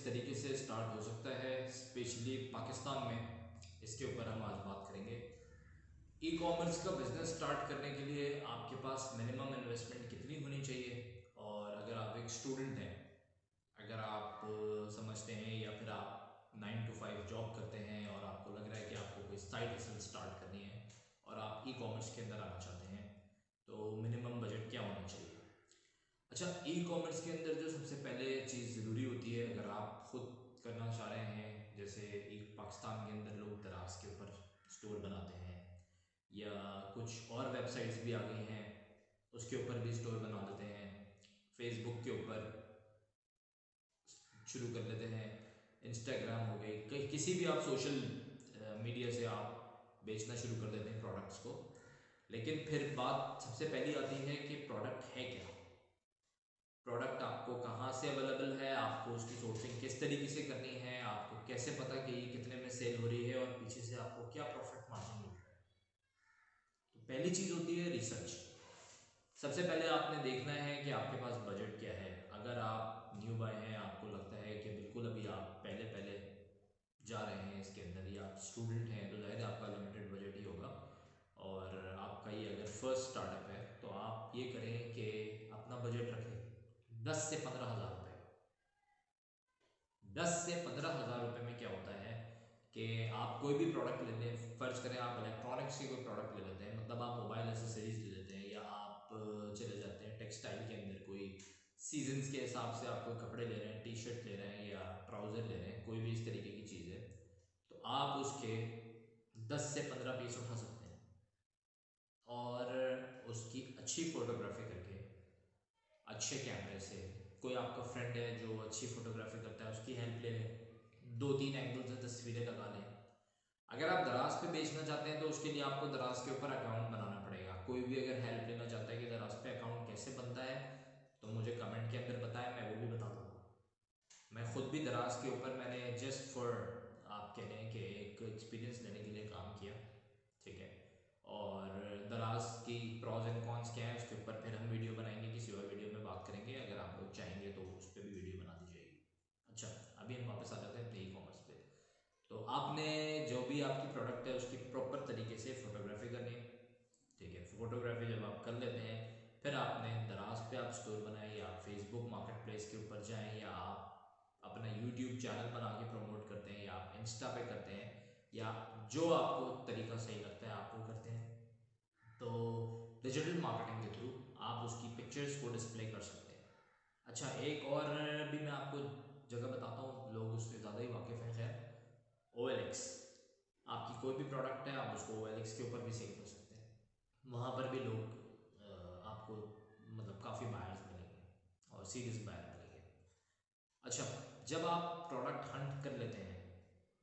तरीके से स्टार्ट हो सकता है स्पेशली पाकिस्तान में, इसके ऊपर हम आज बात करेंगे। ई कॉमर्स का बिज़नेस स्टार्ट करने के लिए आपके पास मिनिमम इन्वेस्टमेंट कितनी होनी चाहिए, और अगर आप एक स्टूडेंट हैं, अगर आप समझते हैं या फिर आप 9 to 5 जॉब करते हैं और आपको लग रहा है कि आपको कोई साइड हसल स्टार्ट करनी है और आप ई कॉमर्स के अंदर आना चाहते हैं, तो मिनिमम बजट क्या होना चाहिए। अच्छा, ई कॉमर्स के अंदर जो सबसे पहले चीज़ ज़रूरी होती है, अगर आप खुद करना चाह रहे हैं, जैसे एक पाकिस्तान के अंदर लोग दराज के ऊपर स्टोर बनाते हैं या कुछ और वेबसाइट्स भी आ गई हैं उसके ऊपर भी स्टोर बना देते हैं, फेसबुक के ऊपर शुरू कर लेते हैं, इंस्टाग्राम हो गई, कहीं किसी भी आप सोशल मीडिया से आप बेचना शुरू कर देते हैं प्रोडक्ट्स को। लेकिन फिर बात सबसे पहली आती है कि प्रोडक्ट है क्या, प्रोडक्ट आपको कहाँ से अवेलेबल है, आपको उसकी सोर्सिंग किस तरीके से करनी है, आपको कैसे पता कि ये कितने में सेल हो रही है और पीछे से आपको क्या प्रॉफिट मार्जिन मिल रहा है। तो पहली चीज़ होती है रिसर्च। सबसे पहले आपने देखना है कि आपके पास बजट क्या है। अगर आप न्यू बाय हैं, आपको लगता है कि बिल्कुल अभी आप पहले पहले जा रहे हैं इसके अंदर, या आप स्टूडेंट हैं, तो जाहिर है आपका लिमिटेड बजट ही होगा, और आपका ये अगर फर्स्ट स्टार्टअप है तो आप ये करें कि अपना बजट रखें 10 से 15 हज़ार रुपये। 10 से 15 हज़ार रुपये में क्या होता है कि आप कोई भी प्रोडक्ट ले लें, फ़र्ज़ करें आप इलेक्ट्रॉनिक्स के कोई प्रोडक्ट ले लेते हैं, मतलब आप मोबाइल एसेसरीज ले लेते हैं, या आप चले जाते हैं टेक्सटाइल के अंदर, कोई सीजन्स के हिसाब से आप कोई कपड़े ले रहे हैं, टी शर्ट ले रहे हैं या ट्राउज़र ले रहे हैं, कोई भी इस तरीके की चीज़ है, तो आप उसके 10 से 15 पीस उठा सकते हैं और उसकी अच्छी फ़ोटोग्राफी करके, अच्छे कैमरे से, कोई आपका फ्रेंड है जो अच्छी फ़ोटोग्राफी करता है उसकी हेल्प ले लें, 2-3 एंगल से तस्वीरें लगा लें। अगर आप दराज पे बेचना चाहते हैं तो उसके लिए आपको दराज के ऊपर अकाउंट बनाना पड़ेगा। कोई भी अगर हेल्प लेना चाहता है कि दराज पे अकाउंट कैसे बनता है, तो मुझे कमेंट के अंदर बताएं, मैं वो भी बता दूँगा। मैं खुद भी दराज के ऊपर मैंने जस्ट फॉर आप कह रहे हैं कि एक एक्सपीरियंस लेने के लिए काम किया, ठीक है, और दराज की प्रॉज एंड कॉन्स क्या है उसके ऊपर फिर हम वीडियो बनाएंगे, किसी और वीडियो में बात करेंगे, अगर आप लोग चाहेंगे तो उस पर भी वीडियो बना दी जाएगी। अच्छा, अभी हम वापस आ जाते हैं अपने ई कॉमर्स पे। तो आपने जो भी आपकी प्रोडक्ट है उसकी प्रॉपर तरीके से फ़ोटोग्राफी करनी है, ठीक है। फ़ोटोग्राफी जब आप कर लेते हैं, फिर आपने दराज पे आप स्टोर बनाएं, या आप फेसबुक मार्केट प्लेस के ऊपर जाएं, या आप अपना यूट्यूब चैनल बना के प्रमोट करते हैं, या आप इंस्टा पे करते हैं, या जो आपको तरीका सही लगता है आप वो करते हैं। तो डिजिटल मार्केटिंग के थ्रू आप उसकी पिक्चर्स को डिस्प्ले कर सकते हैं। अच्छा, एक और भी मैं आपको जगह बताता हूँ, लोग उससे ज़्यादा ही वाकिफ़ हैं, खैर, OLX। आपकी कोई भी प्रोडक्ट है आप उसको OLX के ऊपर भी सेल कर सकते हैं, वहाँ पर भी लोग आपको मतलब काफ़ी बायर्स मिलेंगे और सीरियस बायर मिलेंगे। अच्छा, जब आप प्रोडक्ट हंट कर लेते हैं,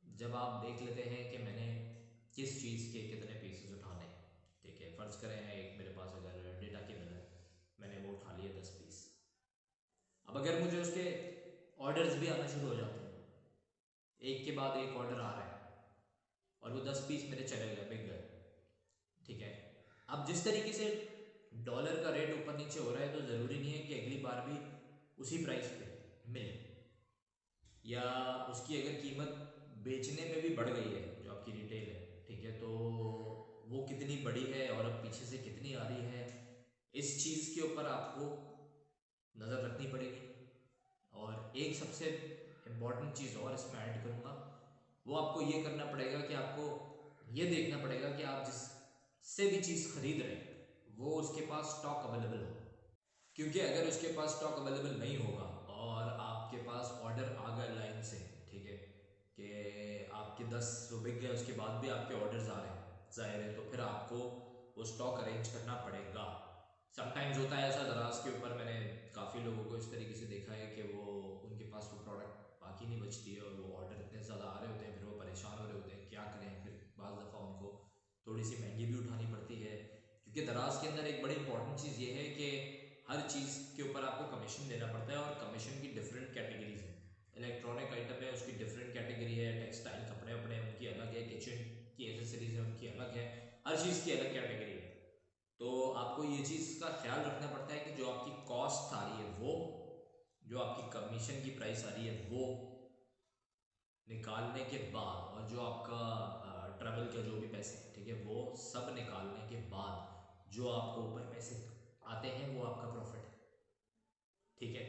जब आप देख लेते हैं कि मैंने किस चीज़ के कितने पीसेस उठाने हैं, ठीक है, फ़र्ज़ करें एक मेरे पास अगर डेटा केबल है, मैंने वो उठा लिए 10 पीस। अब अगर मुझे उसके ऑर्डर्स भी आना शुरू हो जाते हैं, एक के बाद एक ऑर्डर आ रहा है, और वो 10 पीस मेरे चले गए, बिक गए, ठीक है। अब जिस तरीके से डॉलर का रेट ऊपर नीचे हो रहा है, तो ज़रूरी नहीं है कि अगली बार भी उसी प्राइस पे मिले, या उसकी अगर कीमत बेचने में भी बढ़ गई है, जो आपकी रिटेल है, ठीक है, तो वो कितनी बड़ी है और अब पीछे से कितनी आ रही है, इस चीज़ के ऊपर आपको नज़र रखनी पड़ेगी। और एक सबसे इम्पॉर्टेंट चीज़ और इसमें ऐड करूँगा, वो आपको ये करना पड़ेगा कि आपको ये देखना पड़ेगा कि आप जिससे भी चीज़ खरीद रहे हैं वो उसके पास स्टॉक अवेलेबल हो। क्योंकि अगर उसके पास स्टॉक अवेलेबल नहीं होगा और आपके पास ऑर्डर आ गया लाइन से, ठीक है, कि आपके 10 तो बिक गए, उसके बाद भी आपके ऑर्डर्स आ रहे हैं, जाहिर है तो फिर आपको वो स्टॉक अरेंज करना पड़ेगा। समटाइम्स होता है ऐसा, दराज के ऊपर मैंने काफ़ी लोगों को इस तरीके से देखा है कि वो उनके पास वो प्रोडक्ट बाकी नहीं बचती है और वो ऑर्डर इतने ज़्यादा आ रहे होते हैं, फिर वो परेशान हो रहे होते हैं, क्या करें, फिर बाज़ दफ़ा उनको थोड़ी सी महंगी भी उठानी पड़ती है। क्योंकि दराज के अंदर एक बड़ी इंपॉर्टेंट चीज़ ये है कि हर चीज़ के ऊपर आपको कमीशन देना पड़ता है, और कमीशन की डिफरेंट कैटेगरीज हैं। इलेक्ट्रॉनिक आइटम है उसकी डिफरेंट कैटेगरी है, टेक्सटाइल कपड़े वपड़े उनकी अलग है, किचन की एसेसरीज है उनकी अलग है, हर चीज़ की अलग कैटेगरी है। तो आपको ये चीज़ का ख्याल रखना पड़ता है कि जो आपकी कॉस्ट आ रही है वो, जो आपकी कमीशन की प्राइस आ रही है वो, निकालने के बाद और जो आपका ट्रैवल के जो भी पैसे हैं, ठीक है, वो सब निकालने के बाद जो आपको ऊपर पैसे आते हैं वो आपका प्रॉफिट है, ठीक है।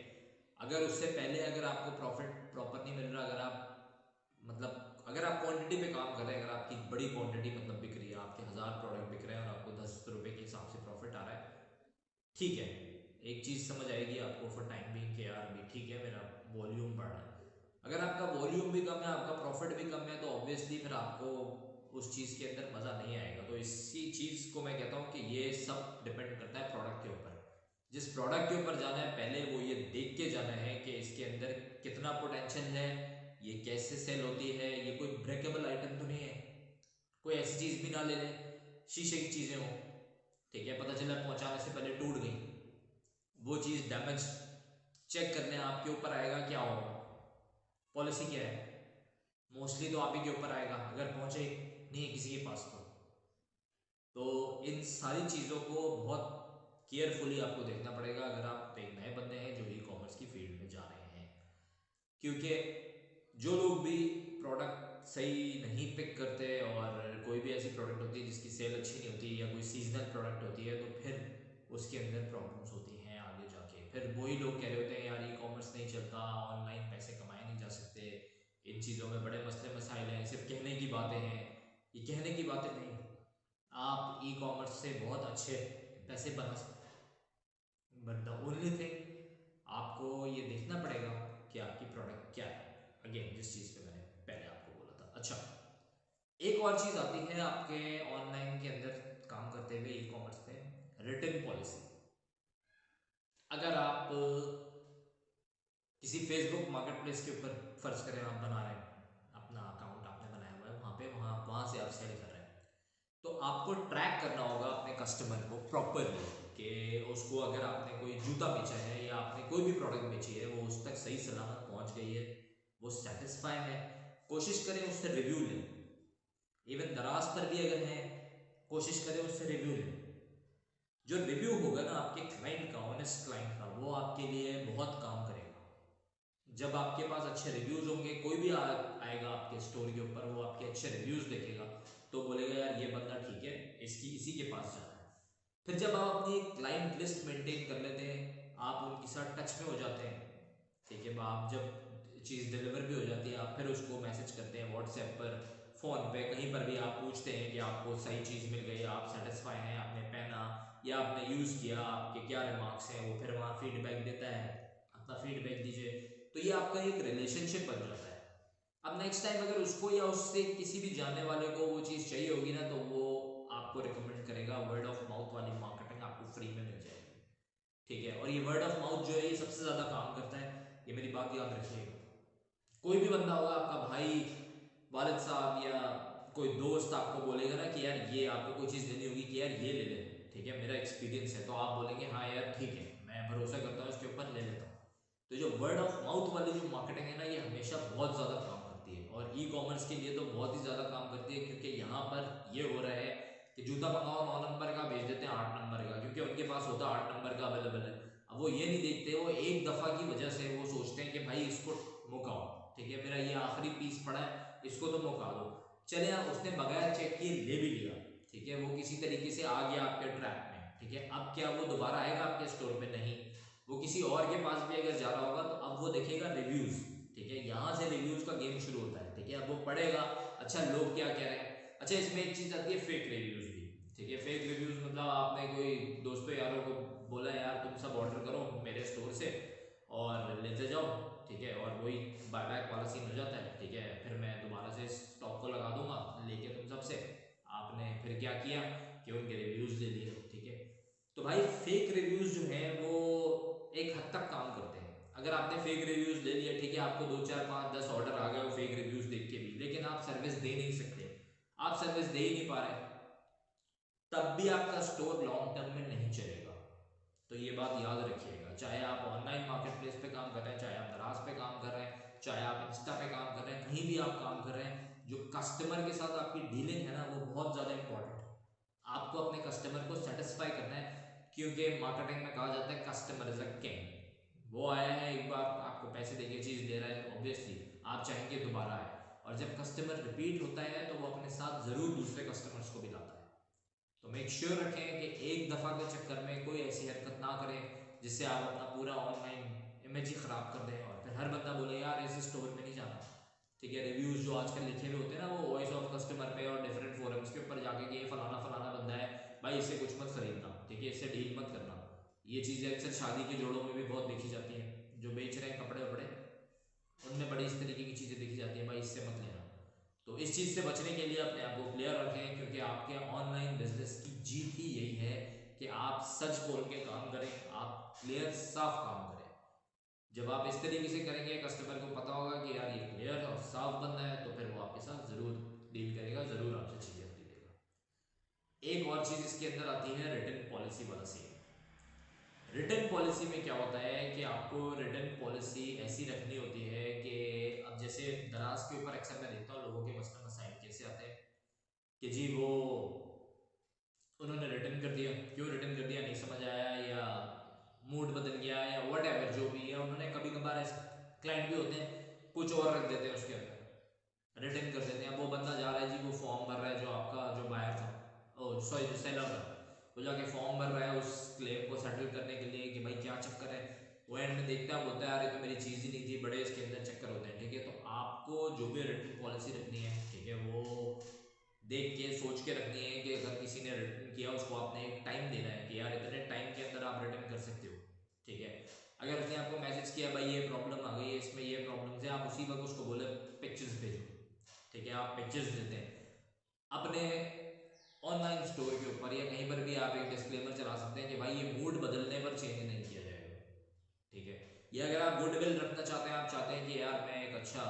अगर उससे पहले अगर आपको प्रॉफिट प्रॉपर नहीं मिल रहा, अगर आप मतलब अगर आप क्वांटिटी पे काम कर रहे हैं, अगर आपकी बड़ी क्वांटिटी मतलब बिक रही है, आपके 1000 प्रोडक्ट बिक रहे हैं और आपको 10 रुपए के हिसाब से प्रॉफिट आ रहा है, ठीक है, एक चीज़ समझ आएगी आपको फॉर टाइम बिंग के यार भी ठीक है मेरा वॉल्यूम बढ़ रहा है। अगर आपका वॉल्यूम भी कम है, आपका प्रॉफिट भी कम है, तो ऑब्वियसली फिर आपको उस चीज़ के अंदर मज़ा नहीं आएगा। तो इसी चीज़ को मैं कहता हूँ कि ये सब डिपेंड करता है प्रोडक्ट के ऊपर। जिस प्रोडक्ट के ऊपर जाना है पहले वो ये देख के जाना है कि इसके अंदर कितना पोटेंशियल है, ये कैसे सेल होती है, ये कोई ब्रेकेबल आइटम तो नहीं है, कोई ऐसी चीज़ भी ना ले लें शीशे की चीज़ें हो, ठीक है, पता चला पहुंचाने से पहले टूट गई, वो चीज़ डैमेज, चेक करने आपके ऊपर आएगा क्या होगा, पॉलिसी क्या है, मोस्टली तो आप ही के ऊपर आएगा अगर पहुंचे नहीं है किसी के पास तो इन सारी चीज़ों को बहुत केयरफुली आपको देखना पड़ेगा अगर आप एक नए बंदे हैं जो ई कॉमर्स की फील्ड में जा रहे हैं। क्योंकि जो लोग भी प्रोडक्ट सही नहीं पिक करते और कोई भी ऐसी प्रोडक्ट होती है जिसकी सेल अच्छी नहीं होती या कोई सीजनल प्रोडक्ट होती है, तो फिर उसके अंदर प्रॉब्लम्स होती हैं आगे जाके। फिर वही लोग कह रहे होते हैं यार ई कॉमर्स नहीं चलता, ऑनलाइन पैसे कमाए नहीं जा सकते, इन चीज़ों में बड़े मसले मसाइल हैं, सिर्फ कहने की बातें हैं। ये कहने की बातें नहीं, आप ई कॉमर्स से बहुत अच्छे पैसे बना सकते हैं, बट द ओनली थिंग आपको ये देखना पड़ेगा कि आपकी प्रोडक्ट क्या है, अगेन जिस चीज़ पे मैंने पहले आपको बोला था। अच्छा, एक और चीज़ आती है आपके ऑनलाइन के अंदर काम करते हुए ई कॉमर्स पे, रिटर्न पॉलिसी। अगर आप किसी फेसबुक मार्केट प्लेस के ऊपर फर्ज करें आप बना रहे हैं, अपना अकाउंट आपने बनाया हुआ है वहाँ पे, वहाँ से आप सेल कर रहे हैं, तो आपको ट्रैक करना होगा अपने कस्टमर को प्रॉपरली कि उसको अगर आपने कोई जूता बेचा है या आपने कोई भी प्रोडक्ट बेची है वो उस तक सही सलामत पहुंच गई है, वो सेटिस्फाई है, कोशिश करें उससे रिव्यू लें। इवन दराज पर भी अगर है कोशिश करें उससे रिव्यू लें। जो रिव्यू होगा ना आपके क्लाइंट का, ऑनेस्ट क्लाइंट का, वो आपके लिए बहुत काम करेगा। जब आपके पास अच्छे रिव्यूज होंगे, कोई भी आएगा आपके स्टोर के ऊपर, वो आपके अच्छे रिव्यूज देखेगा तो बोलेगा यार ये बंदा ठीक है, इसकी इसी के पास जाना है। फिर जब आप अपनी क्लाइंट लिस्ट मेंटेन कर लेते हैं, आप उनके साथ टच में हो जाते हैं, ठीक है, आप जब चीज़ डिलीवर भी हो जाती है आप फिर उसको मैसेज करते हैं व्हाट्सएप पर, फ़ोन पे, कहीं पर भी आप पूछते हैं कि आपको सही चीज़ मिल गई, आप सेटिस्फाई हैं, आपने पहना या आपने यूज़ किया, आपके क्या रिमार्क्स हैं, वो फिर वहाँ फीडबैक देता है, अपना फीडबैक दीजिए। तो ये आपका एक रिलेशनशिप बन जाता है। अब नेक्स्ट टाइम अगर उसको या उससे किसी भी जानने वाले को वो चीज़ चाहिए होगी ना, तो वो आपको रिकमेंड करेगा, वर्ड ऑफ माउथ वाली मार्केटिंग आपको फ्री में मिल जाएगी, ठीक है। और ये वर्ड ऑफ माउथ जो है ये सबसे ज़्यादा काम करता है, ये मेरी बात याद रखिएगा। कोई भी बंदा होगा, आपका भाई, वालिद साहब या कोई दोस्त आपको बोलेगा ना कि यार ये आपको कोई चीज़ लेनी होगी कि यार ये ले ले, ठीक है, मेरा एक्सपीरियंस है, तो आप बोलेंगे हाँ यार ठीक है मैं भरोसा करता हूँ इसके ऊपर, ले लेता हूँ। तो जो वर्ड ऑफ माउथ वाली जो मार्केटिंग है ना, ये हमेशा बहुत ज़्यादा काम करती है, और ई कॉमर्स के लिए तो बहुत ही ज़्यादा काम करती है, क्योंकि यहाँ पर ये हो रहा है कि जूता मंगाओ 9 नंबर का, भेज देते हैं 8 नंबर का, क्योंकि उनके पास होता 8 नंबर का अवेलेबल है। अब वो ये नहीं देखते, वो एक दफ़ा की वजह से वो सोचते हैं कि भाई इसको मुकाओ, ठीक है, मेरा ये आखिरी पीस पड़ा है, इसको तो मुका दो। चले आप, उसने बगैर चेक किए ले भी लिया, ठीक है, वो किसी तरीके से आ गया आपके ट्रैप में, ठीक है, अब क्या वो दोबारा आएगा आपके स्टोर पे? नहीं, वो किसी और के पास भी अगर जा रहा होगा तो अब वो देखेगा रिव्यूज, ठीक है, यहाँ से रिव्यूज का गेम शुरू होता है, ठीक है। अब वो पढ़ेगा अच्छा लोग क्या कह रहे हैं। अच्छा, इसमें एक चीज आती है फेक रिव्यूज भी, ठीक है। फेक रिव्यूज मतलब आपने कोई दोस्तों यारों को बोला यार तुम सब ऑर्डर करो मेरे स्टोर से और लेते जाओ, ठीक है, और वही बाय बैक वाला सीन हो जाता है, ठीक है, फिर मैं दोबारा से स्टॉक को लगा दूंगा लेके तुम सबसे। आपने फिर क्या किया कि उनके रिव्यूज ले लिए, ठीक है। तो भाई फेक रिव्यूज जो हैं वो एक हद तक काम करते हैं। अगर आपने फेक रिव्यूज ले लिया, ठीक है, आपको 2 4 5 10 ऑर्डर आ गए वो फेक रिव्यूज देख के भी, लेकिन आप सर्विस दे नहीं सकते, आप सर्विस दे ही नहीं पा रहे, तब भी आपका स्टोर लॉन्ग टर्म में नहीं चलेगा। तो ये बात याद रखिएगा, चाहे आप ऑनलाइन मार्केट प्लेस पे काम कर रहे हैं, चाहे आप दराज पे काम कर रहे हैं, चाहे आप इंस्टा पे काम कर रहे हैं, कहीं भी आप काम कर रहे हैं, जो कस्टमर के साथ आपकी डीलिंग है ना वो बहुत ज़्यादा इंपॉर्टेंट है। आपको अपने कस्टमर को सेटिस्फाई करना है, क्योंकि मार्केटिंग में कहा जाता है कस्टमर इज अ किंग। वो आया है एक बार, आपको पैसे देके चीज़ दे रहा है, तो ऑब्वियसली आप चाहेंगे दोबारा आए। और जब कस्टमर रिपीट होता है तो वो अपने साथ ज़रूर दूसरे कस्टमर्स को भी लाता है। तो मेक श्योर रखें कि एक दफ़ा के चक्कर में कोई ऐसी हरकत ना करें जिससे आप अपना पूरा ऑनलाइन इमेज ही ख़राब कर दें और फिर हर बंदा बोले यार इस स्टोर में नहीं जाना। ठीक है, रिव्यूज़ जो आजकल लिखे हुए होते हैं ना वो वॉइस ऑफ कस्टमर पे और डिफरेंट फोरम्स के ऊपर जाके कि ये फलाना फलाना बंदा है, भाई इससे कुछ मत खरीदना, ठीक है, इससे डील मत करना। ये चीज़ें अक्सर शादी के जोड़ों में भी बहुत देखी जाती हैं, जो बेच रहे हैं कपड़े वपड़े उनमें बड़ी इस तरीके की चीज़ें देखी जाती है, भाई इससे मत लेना। तो इस चीज़ से बचने के लिए अपने आप को क्लियर रखें, क्योंकि आपके ऑनलाइन बिजनेस की जीत ही यही है कि आप सच बोल के काम करें, आप क्लियर साफ काम करें। जब आप इस तरीके से करेंगे कस्टमर को पता होगा कि यार ये क्लियर और साफ बंदा है, तो फिर वो आपके साथ ज़रूर डील करेगा, ज़रूर आपसे चीज़ें खरीदेगा। एक और चीज़ इसके अंदर आती है रिटर्न पॉलिसी वाला सीन। रिटर्न पॉलिसी में क्या होता है कि आपको रिटर्न पॉलिसी ऐसी रखनी होती है कि अब जैसे दराज के ऊपर अक्सर मैं देखता हूँ लोगों के मसले मसाइल कैसे आते हैं कि जी वो उन्होंने रिटर्न कर दिया, क्यों रिटर्न कर दिया नहीं समझ आया, या मूड बदल गया, या वट एवर जो भी है। उन्होंने कभी कभार ऐसे क्लाइंट भी होते हैं कुछ और रख देते हैं उसके अंदर, रिटर्न कर देते हैं। वो बंदा जा रहा है जी, वो फॉर्म भर रहा है, जो आपका जो बायर था, ओ सॉरी जो सेलर था, वो जाके फॉर्म भर रहा है उस क्लेम को सेटल करने के लिए कि भाई क्या चक्कर है। वो एंड में देखता है, बोलता है यार ये तो मेरी चीज़ ही नहीं थी, बड़े इसके अंदर चक्कर होते हैं। ठीक है, तो आपको जो भी रिटर्न पॉलिसी रखनी है, ठीक है, वो देख के सोच के रखनी है कि अगर किसी ने रिटर्न किया उसको आपने एक टाइम देना है कि यार इतने टाइम के अंदर आप रिटर्न कर सकते हो। ठीक है, अगर उसने आपको मैसेज किया भाई ये प्रॉब्लम आ गई है, इसमें ये प्रॉब्लम है, आप उसी वक्त उसको बोले पिक्चर्स भेजो। ठीक है, आप पिक्चर्स देते हैं अपने ऑनलाइन स्टोर के ऊपर या कहीं पर भी आप एक डिस्क्लेमर चला सकते हैं कि भाई ये मूड बदलने पर चेंज नहीं किया जाएगा। ठीक है, ये अगर आप गुडविल रखना चाहते हैं, आप चाहते हैं कि यार मैं एक अच्छा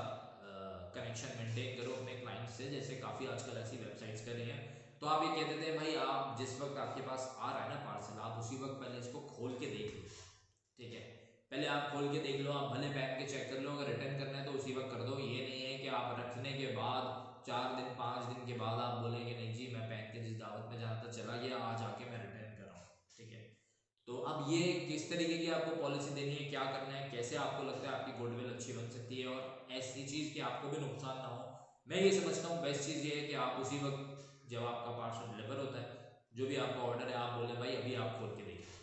कनेक्शन मेंटेन करूं अपने क्लाइंट से, जैसे काफ़ी आजकल ऐसी वेबसाइट्स कर रही हैं, तो आप ये कह देते हैं भाई आप जिस वक्त आपके पास आ रहा है ना पार्सल, आप उसी वक्त पहले इसको खोल के देख लो। ठीक है, पहले आप खोल के देख लो, आप भले पहन के चेक कर लो, अगर रिटर्न करना है तो उसी वक्त कर दो। ये नहीं है कि आप रखने के बाद 4 दिन 5 दिन के बाद आप बोलेंगे नहीं जी मैं पहन के जिस दावत में जाना था चला गया, आज आके मैं रिटर्न कर रहा हूँ। ठीक है, तो अब ये किस तरीके की आपको पॉलिसी देनी है, क्या करना है, कैसे आपको लगता है आपकी गुडविल अच्छी बन सकती है और ऐसी चीज़ कि आपको भी नुकसान ना हो। मैं ये समझता हूँ बेस्ट चीज़ ये है कि आप उसी वक्त जब आपका पार्सल डिलीवर होता है, जो भी आपका ऑर्डर है, आप बोले भाई अभी आप खोल के देखिए,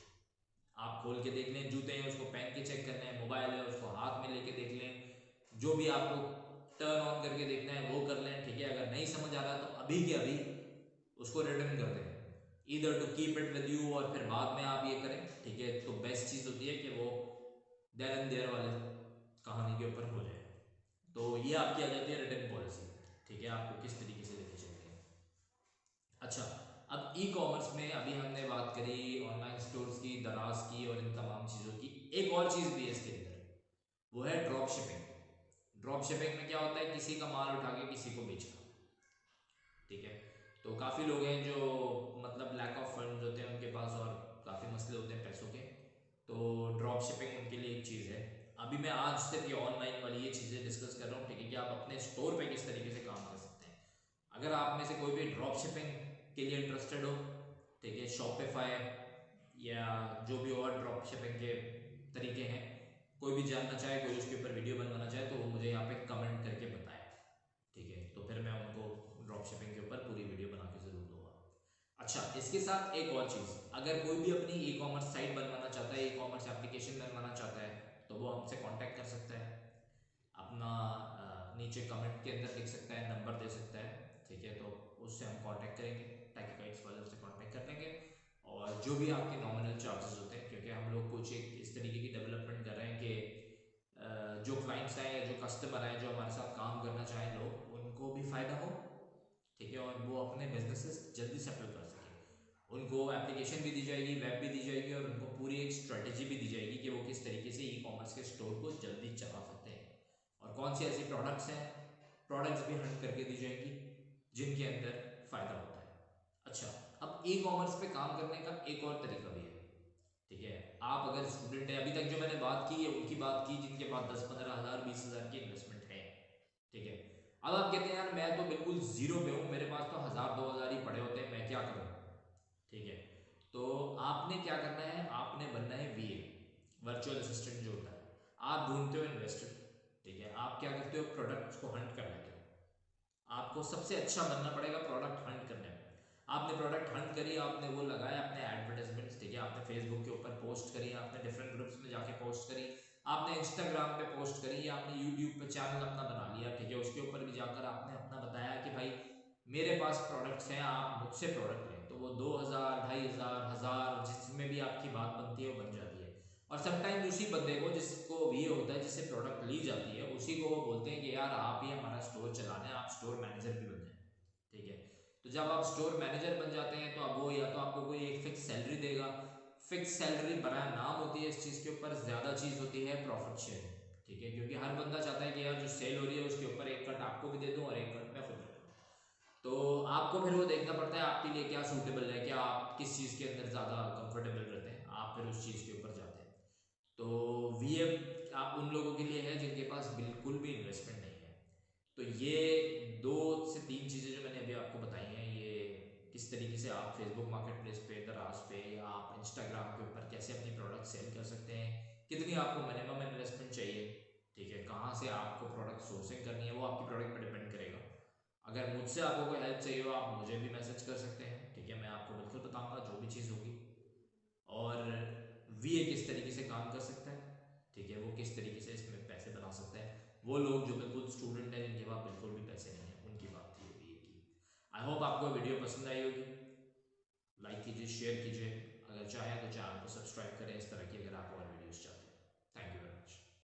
आप खोल के देख लें, जूते हैं उसको पहन के चेक कर लें, मोबाइल है उसको हाथ में लेके देख लें, जो भी आपको टर्न ऑन करके देखना है वो कर लें। ठीक है, अगर नहीं समझ आ रहा तो अभी के अभी उसको रिटर्न कर दें, इधर to keep it with you, और फिर बाद में आप ये करें। ठीक है, तो बेस्ट चीज़ होती है कि वो देयर एंड देयर वाले कहानी के ऊपर हो जाए। तो ये आपकी आ जाती है रिटर्न पॉलिसी। ठीक है, आपको किस तरीके से लेनी चाहिए। अच्छा, अब ई कॉमर्स में अभी हमने बात करी ऑनलाइन स्टोर्स की, दराज की और इन तमाम चीज़ों की। एक और चीज़ भी है इसके अंदर, वो है ड्रॉप शिपिंग। ड्रॉप शिपिंग में क्या होता है, किसी का माल उठा के किसी को बेचना। ठीक है, तो काफ़ी लोग हैं जो मतलब लैक ऑफ फंड्स होते हैं उनके पास और काफ़ी मसले होते हैं पैसों के, तो ड्रॉप शिपिंग उनके लिए एक चीज़ है। अभी मैं आज सिर्फ ये ऑनलाइन वाली ये चीज़ें डिस्कस कर रहा हूँ। ठीक है, कि आप अपने स्टोर पे किस तरीके से काम कर सकते हैं। अगर आप में से कोई भी ड्रॉप शिपिंग के लिए इंटरेस्टेड हो, ठीक है, शॉपिफाई या जो भी और ड्रॉप शिपिंग के तरीके हैं, कोई भी जानना चाहे, कोई उसके ऊपर वीडियो बनवाना चाहे, तो वो मुझे यहाँ पे कमेंट करके बताए। ठीक है, तो फिर मैं उनको ड्रॉप शिपिंग के ऊपर पूरी वीडियो बना के ज़रूर दूंगा। अच्छा, इसके साथ एक और चीज़, अगर कोई भी अपनी ई कॉमर्स साइट बनवाना चाहता है, ई कॉमर्स एप्लीकेशन बनवाना चाहता है, तो वो हमसे कांटेक्ट कर सकता है। अपना नीचे कमेंट के अंदर लिख सकता है, नंबर दे सकता है। ठीक है, तो उससे हम कांटेक्ट करेंगे, टेक्निकाइट्स वाले उससे कांटेक्ट कर लेंगे, और जो भी आपके नॉमिनल चार्जेस होते हैं, क्योंकि हम लोग कुछ एक इस तरीके की डेवलपमेंट कर रहे हैं कि जो क्लाइंट्स आए या जो कस्टमर आए जो हमारे साथ काम करना चाहें लोग, उनको भी फ़ायदा हो। ठीक है, और वो अपने बिजनेसेस जल्दी सेटल कर सकें। उनको एप्लीकेशन भी दी जाएगी, वेब भी दी जाएगी, और उनको पूरी एक स्ट्रेटजी भी दी जाएगी कि वो किस तरीके से ई कॉमर्स के स्टोर को जल्दी चला सकते हैं, और कौन सी ऐसी प्रोडक्ट्स हैं, प्रोडक्ट्स भी हंट करके दी जाएंगी जिनके अंदर फ़ायदा होता है। अच्छा, अब ई कॉमर्स पे काम करने का एक और तरीका भी है। ठीक है, आप अगर स्टूडेंट है, अभी तक जो मैंने बात की है उनकी बात की जिनके पास 10-15 हज़ार 20 हज़ार की इन्वेस्टमेंट है। ठीक है, अब आप कहते हैं यार मैं तो बिल्कुल जीरो पे हूँ, मेरे पास तो 1000-2000 ही पड़े होते हैं, मैं क्या करूँ। ठीक है, तो आपने क्या करना है, आपने बनना है वीए, वर्चुअल असिस्टेंट जो होता है। आप ढूंढते हो इन्वेस्टर। ठीक है, आप क्या करते हो, प्रोडक्ट्स को हंट कर लेते हो। आपको सबसे अच्छा बनना पड़ेगा प्रोडक्ट हंट करने में। आपने प्रोडक्ट हंट करी, आपने वो लगाया अपने एडवर्टाइजमेंट्स, ठीक है, आपने फेसबुक के ऊपर पोस्ट करी, आपने डिफरेंट ग्रुप्स में जाके पोस्ट करी, आपने इंस्टाग्राम पे पोस्ट करी, आपने यूट्यूब पे चैनल अपना बना लिया, ठीक है, उसके ऊपर भी जाकर आपने अपना बताया कि भाई मेरे पास प्रोडक्ट्स हैं, आप मुझसे प्रोडक्ट लें, तो वो 2000, 2500, 1000 जिसमें भी आपकी बात बनती है वो बन जाती है। और समटाइम उसी बंदे को जिसको ये होता है, जिससे प्रोडक्ट ली जाती है, उसी को वो बोलते हैं कि यार आप ही हमारा स्टोर चलाना है, आप स्टोर मैनेजर भी बन जाए, ठीक है। तो जब आप स्टोर मैनेजर बन जाते हैं तो अब वो या तो आपको कोई एक फिक्स सैलरी देगा, फिक्स सैलरी बड़ा नाम होती है इस चीज़ के ऊपर, ज़्यादा चीज़ होती है प्रॉफिट शेयरिंग, ठीक है, क्योंकि हर बंदा चाहता है कि यार जो सेल हो रही है उसके ऊपर एक कट आपको भी दे दूँ और एक कट मैं खुद ले लूँ। तो आपको फिर वो देखना पड़ता है आपके लिए क्या सूटेबल है, क्या आप किस चीज़ के अंदर ज़्यादा कंफर्टेबल रहते हैं, आप फिर उस चीज़ के ऊपर जाते हैं। तो वीएम आप उन लोगों के लिए है जिनके पास बिल्कुल भी इन्वेस्टमेंट नहीं है। तो ये 2 से 3 चीज़ें जो मैंने अभी आपको बताई हैं, ये किस तरीके से आप फेसबुक मार्केट प्लेस पे, दराज पे, या आप इंस्टाग्राम के ऊपर कैसे अपनी प्रोडक्ट सेल कर सकते हैं, कितनी आपको मिनिमम इन्वेस्टमेंट चाहिए, ठीक है, कहाँ से आपको प्रोडक्ट सोर्सिंग करनी है, वो आपकी प्रोडक्ट पर डिपेंड करेगा। अगर मुझसे आपको कोई हेल्प चाहिए हो, आप मुझे भी मैसेज कर सकते हैं, ठीक है, मैं आपको बिल्कुल बताऊंगा जो भी चीज़ होगी। और वीए किस तरीके से काम कर सकता है, ठीक है, वो किस तरीके से इसमें पैसे बना सकता है, वो लोग जो बिल्कुल स्टूडेंट हैं जिनके पास बिल्कुल भी पैसे नहीं है, उनकी बात थी वीए की। आई होप आपको वीडियो पसंद आई होगी, लाइक कीजिए, शेयर कीजिए, अगर चाहें तो चैनल को सब्सक्राइब करें इस तरह की अगर आप और